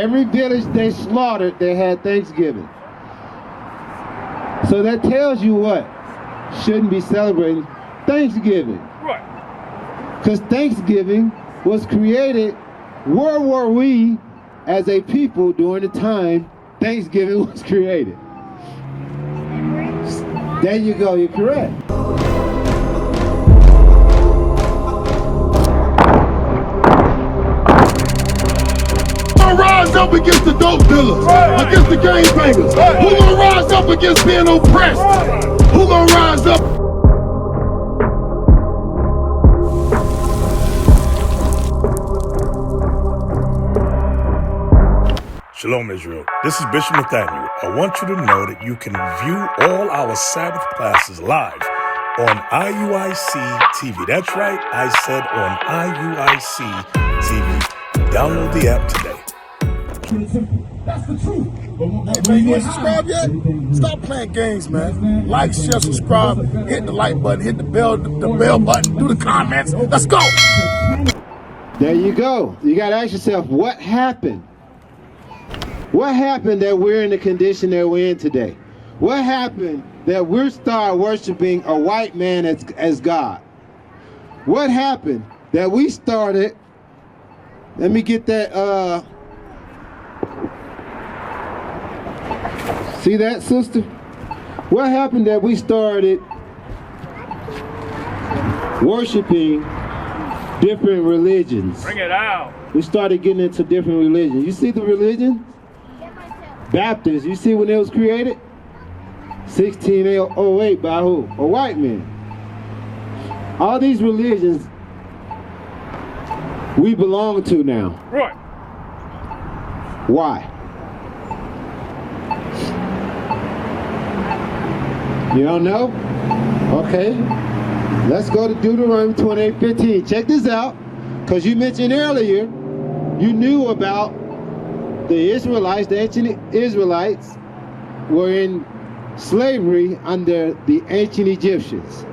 Every village they slaughtered, they had Thanksgiving. So that tells you what? Shouldn't be celebrating Thanksgiving. Right. Because Thanksgiving was created, where were we as a people during the time Thanksgiving was created? There you go, you're correct. Rise up against the dope dealers, against the gangbangers. Who gonna rise up against being oppressed? Who gonna rise up? Shalom, Israel. This is Bishop Nathaniel. I want you to know that you can view all our Sabbath classes live on IUIC TV. That's right, I said on IUIC TV. Download the app today. That's the truth. Hey, man, you ain't subscribed yet? Stop playing games, man. Like, share, subscribe, hit the like button, hit the bell button, do the comments. Let's go. There you go. You got to ask yourself, what happened? What happened that we're in the condition that we're in today? What happened that we're start worshiping a white man as God? What happened that we started, let me get that, see that, sister? What happened that we started worshiping different religions? Bring it out. We started getting into different religions. You see the religion? Baptists, you see when it was created? 1608 by who? A white man. All these religions we belong to now. Right. Why? You don't know? Okay. Let's go to Deuteronomy 28:15. Check this out. Because you mentioned earlier, you knew about the Israelites, the ancient Israelites were in slavery under the ancient Egyptians.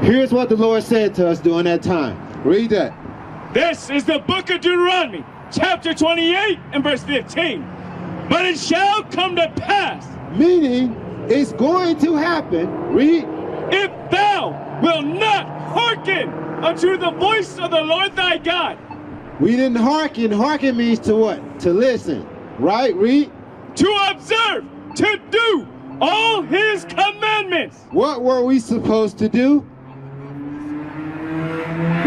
Here's what the Lord said to us during that time. Read that. This is the book of Deuteronomy, chapter 28 and verse 15. But it shall come to pass. Meaning, it's going to happen. Read. If thou wilt not hearken unto the voice of the Lord thy God. We didn't hearken. Hearken means to what? To listen. Right? Read. To observe, to do all his commandments. What were we supposed to do?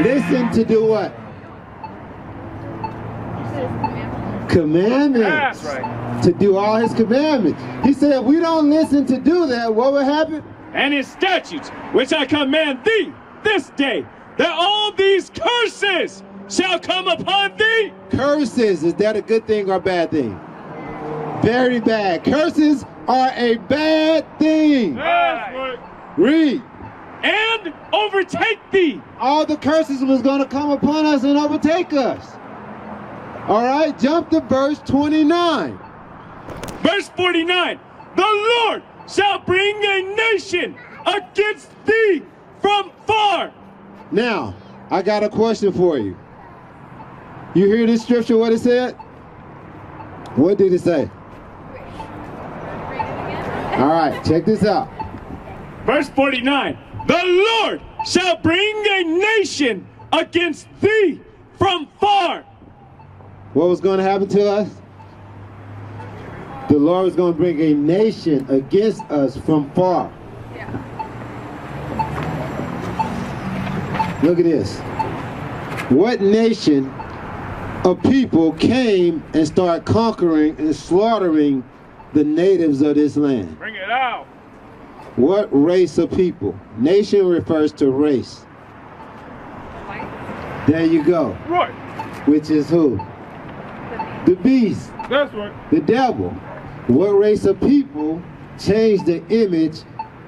Listen to do what? Commandments. That's right. To do all his commandments. He said if we don't listen to do that, what will happen? And his statutes, which I command thee this day, that all these curses shall come upon thee. Curses, is that a good thing or a bad thing? Very bad. Curses are a bad thing. That's right. Read. And overtake thee. All the curses was going to come upon us and overtake us. All right, jump to verse 29. Verse 49. The Lord shall bring a nation against thee from far. Now, I got a question for you. You hear this scripture, what it said? What did it say? All right, check this out. Verse 49. The Lord shall bring a nation against thee from far. What was going to happen to us? The Lord was going to bring a nation against us from far. Look at this. What nation of people came and started conquering and slaughtering the natives of this land? Bring it out. What race of people? Nation refers to race. There you go. Right. Which is who? The beast. That's right. The devil. What race of people changed the image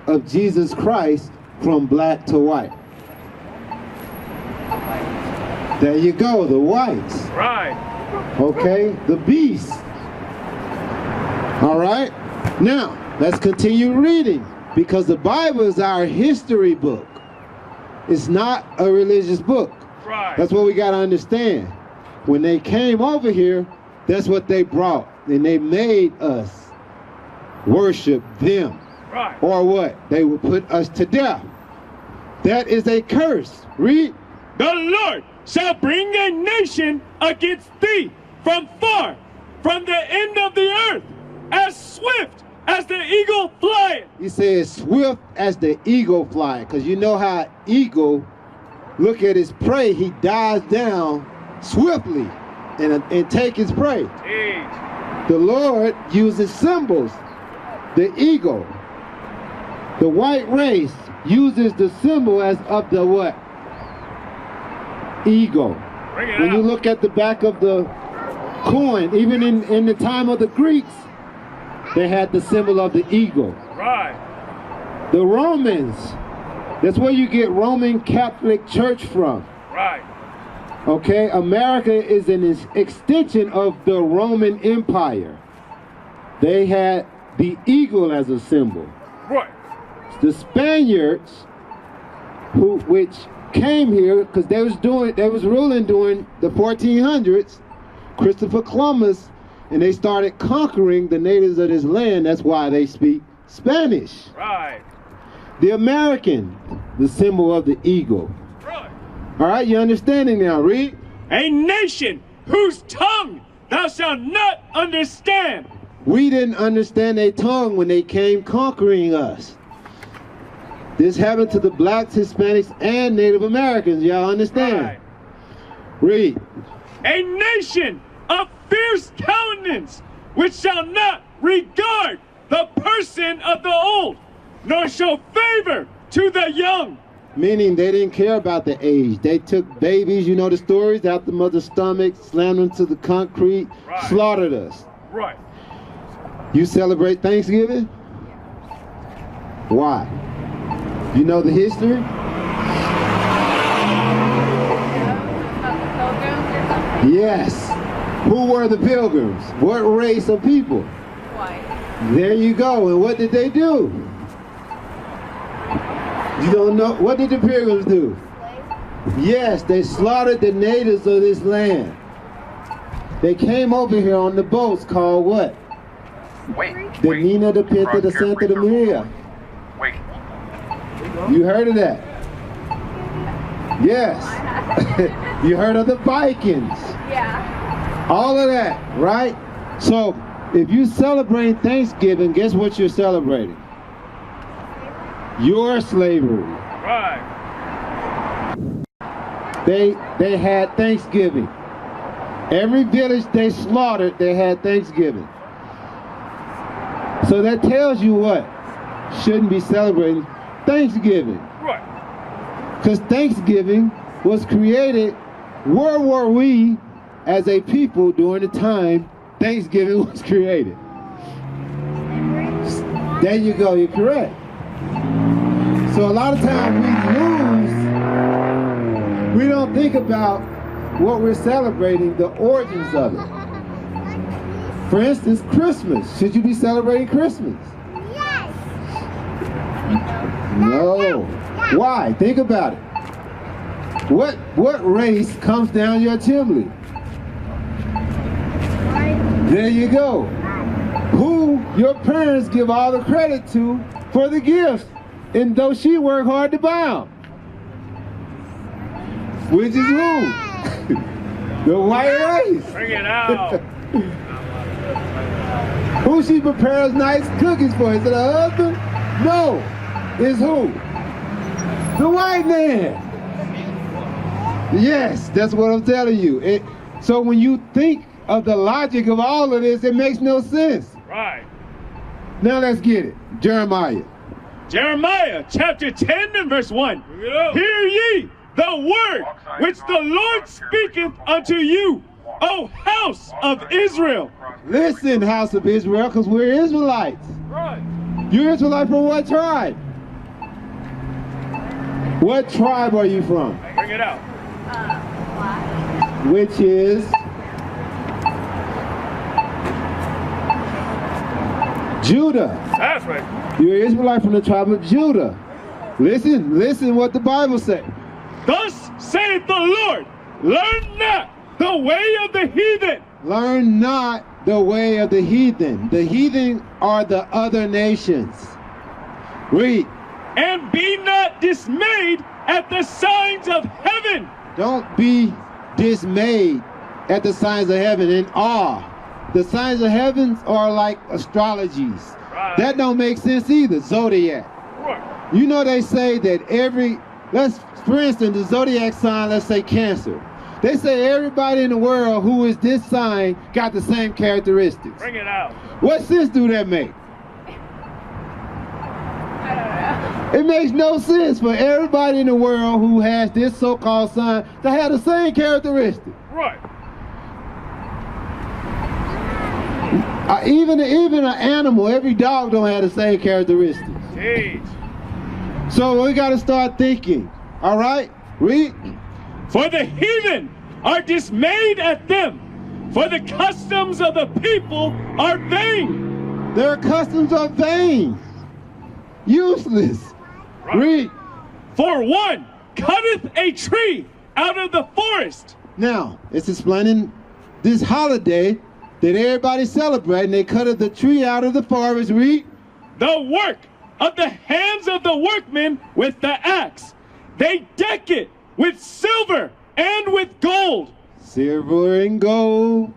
of Jesus Christ from black to white? There you go, the whites. Right. Okay, the beast. All right, now let's continue reading because the Bible is our history book. It's not a religious book. Right. That's what we got to understand. When they came over here, That's what they brought. And they made us worship them. Right. Or what? They would put us to death. That is a curse. Read. The Lord shall bring a nation against thee from far, from the end of the earth, as swift as the eagle flieth. He says swift as the eagle flieth. Because you know how eagle look at his prey, he dives down swiftly and take his prey. Jeez. The Lord uses symbols. The eagle, the white race, uses the symbol as of the what? Eagle. Bring it When you out. look at the back of the coin, even in the time of the Greeks, they had the symbol of the eagle. Right. The Romans, that's where you get Roman Catholic Church from. Right. Okay, America is an extension of the Roman Empire. They had the eagle as a symbol. Right. The Spaniards, which came here because they was ruling during the 1400s, Christopher Columbus, and they started conquering the natives of this land. That's why they speak Spanish. Right. The American, the symbol of the eagle. Right. All right, you understanding now? Read. A nation whose tongue thou shalt not understand. We didn't understand their tongue when they came conquering us. This happened to the blacks, Hispanics, and Native Americans. Y'all understand? Right. Read. A nation of fierce countenance, which shall not regard the person of the old, nor show favor to the young. Meaning they didn't care about the age. They took babies, you know the stories, out the mother's stomach, slammed them to the concrete, Right. slaughtered us. Right. You celebrate Thanksgiving? Why? You know the history? Yes. Who were the pilgrims? What race of people? White. There you go. And what did they do? You don't know? What did the pilgrims do? Yes, they slaughtered the natives of this land. They came over here on the boats called what? The Nina, the Pinta, the Santa, the Maria. Wait. You heard of that? Yes. You heard of the Vikings. Yeah. All of that, right? So if you celebrate Thanksgiving, guess what you're celebrating? Your slavery. Right. They had Thanksgiving. Every village they slaughtered, they had Thanksgiving. So that tells you what? Shouldn't be celebrating Thanksgiving. Right. Because Thanksgiving was created, where were we as a people during the time Thanksgiving was created? There you go, you're correct. So a lot of times we lose, we don't think about what we're celebrating, the origins of it. For instance, Christmas. Should you be celebrating Christmas? Yes. No. Why? Think about it. What race comes down your chimney? There you go. Who your parents give all the credit to for the gifts, and though she worked hard to buy them. Which is who? The white race. Bring it out. Who she prepares nice cookies for? Is it her husband? No. It's who? The white man. Yes, that's what I'm telling you. So when you think of the logic of all of this, it makes no sense. Right. Now let's get it. Jeremiah. Jeremiah chapter 10 and verse 1. Hear ye the word which the Lord speaketh unto you, O house of Israel. Listen, house of Israel, because we're Israelites. Right. You're Israelite from what tribe? What tribe are you from? Bring it out. Black. Which is Judah. That's right. You're an Israelite from the tribe of Judah. Listen what the Bible says. Thus saith the Lord, learn not the way of the heathen, Learn not the way of the heathen. The heathen are the other nations. Read. And be not dismayed at the signs of heaven. Don't be dismayed at the signs of heaven in awe. The signs of heaven are like astrologies. Right. That don't make sense either. Zodiac. Right. You know they say that for instance, the zodiac sign, let's say Cancer. They say everybody in the world who is this sign got the same characteristics. Bring it out. What sense do that make? I don't know. It makes no sense for everybody in the world who has this so-called sign to have the same characteristics. Right. Even an animal, every dog don't have the same characteristics. Teach. So we got to start thinking. All right? Read. For the heathen are dismayed at them, for the customs of the people are vain. Their customs are vain, useless. Right. Read. For one cutteth a tree out of the forest. Now, it's explaining this holiday that everybody's celebrating. They cut the tree out of the forest. Read. The work of the hands of the workmen with the axe. They deck it with silver and with gold. Silver and gold.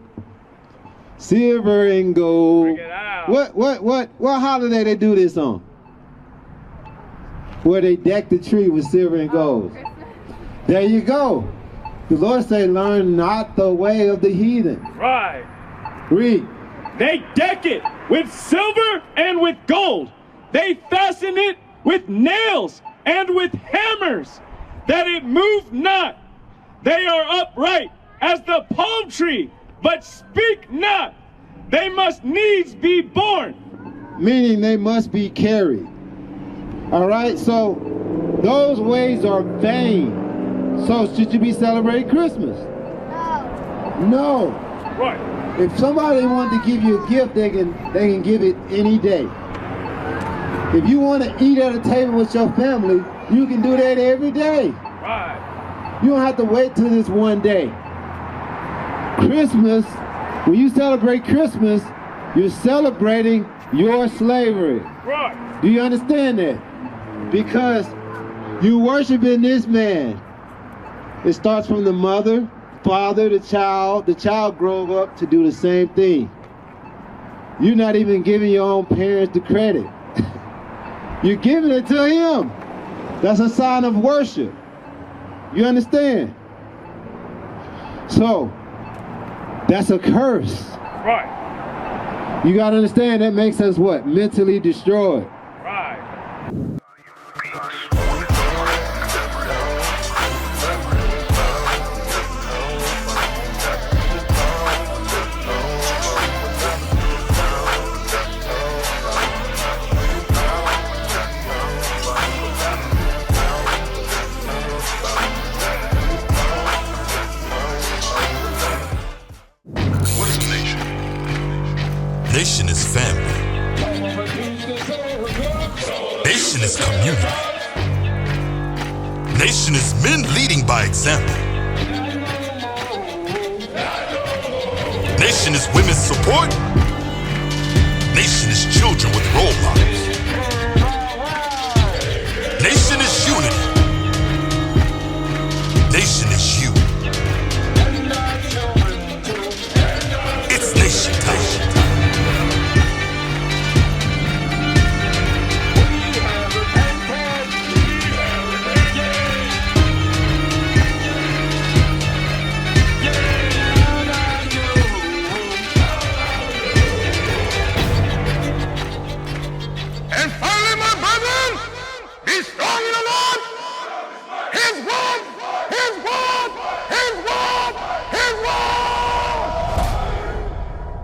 Silver and gold. Bring it out. What holiday they do this on? Where they deck the tree with silver and gold. Christmas. There you go. The Lord say, learn not the way of the heathen. Right. Read. They deck it with silver and with gold. They fasten it with nails and with hammers, that it move not. They are upright as the palm tree, but speak not. They must needs be borne. Meaning they must be carried. All right, so those ways are vain. So should you be celebrating Christmas? No. Right. If somebody wanted to give you a gift, they can give it any day. If you want to eat at a table with your family, you can do that every day. Right. You don't have to wait till this one day. Christmas, when you celebrate Christmas, you're celebrating your slavery. Right. Do you understand that? Because you worshiping this man. It starts from the mother, father, the child. The child grows up to do the same thing. You're not even giving your own parents the credit. You're giving it to him. That's a sign of worship. You understand? So, that's a curse. Right. You got to understand that makes us what? Mentally destroyed. Right. Nation is family. Nation is community. Nation is men leading by example. Nation is women's support. Nation is children with role models. Nation is unity. Nation is you. It's nation time.